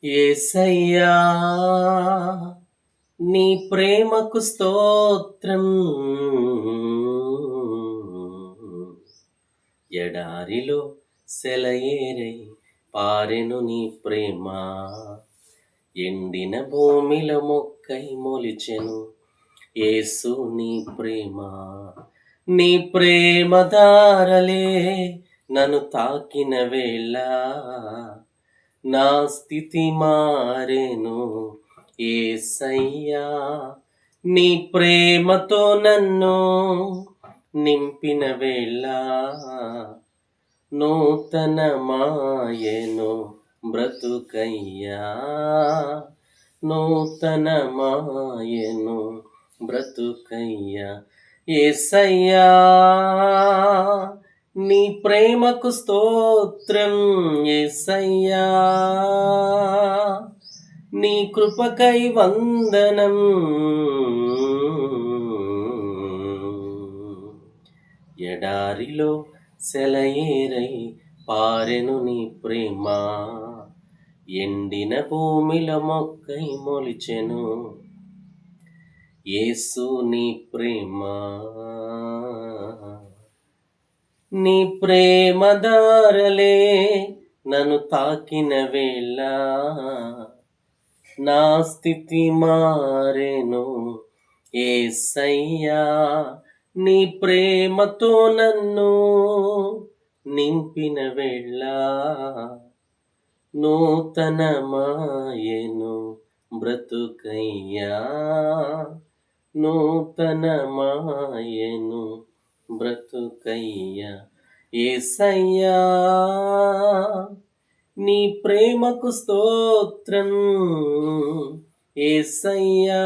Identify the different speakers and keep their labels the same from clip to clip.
Speaker 1: యేసయ్యా నీ ప్రేమకు స్తోత్రం. ఎడారిలో సెలయేరై పారెను నీ ప్రేమ, ఎండిన భూమిలో మొక్కై మొలిచెను యేసు నీ ప్రేమ. నీ ప్రేమ దారలే నన్ను తాకిన వేళ నా స్థితి మారెను యేసయ్యా. నీ ప్రేమతో నన్ను నింపిన వేళ నూతనమాయెను బ్రతుకయ్యా, నూతనమాయెను బ్రతుకయ్యా. యేసయ్యా నీ ప్రేమకు స్తోత్రం. యేసయ్యా నీ కృపకై వందనం. ఎడారిలో సెలయేరై పారెను నీ ప్రేమ, ఎండిన భూమిలో మొక్కై మొలిచెను యేసు నీ ప్రేమ. నీ ప్రేమ దారలే నన్ను తాకిన వేళ నా స్థితి మారెను యేసయ్యా. నీ ప్రేమతో నన్ను నింపిన వేళ నూతనమాయెను బ్రతుకయ్యా, నూతనమాయెను బ్రతుకయ్యా. యేసయ్యా నీ ప్రేమకు స్తోత్రం. యేసయ్యా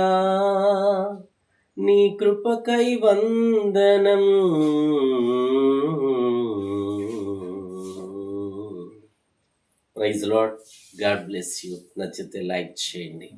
Speaker 1: నీ కృపకై వందనం. Praise Lord. God bless you. నచ్చితే లైక్ చేయండి.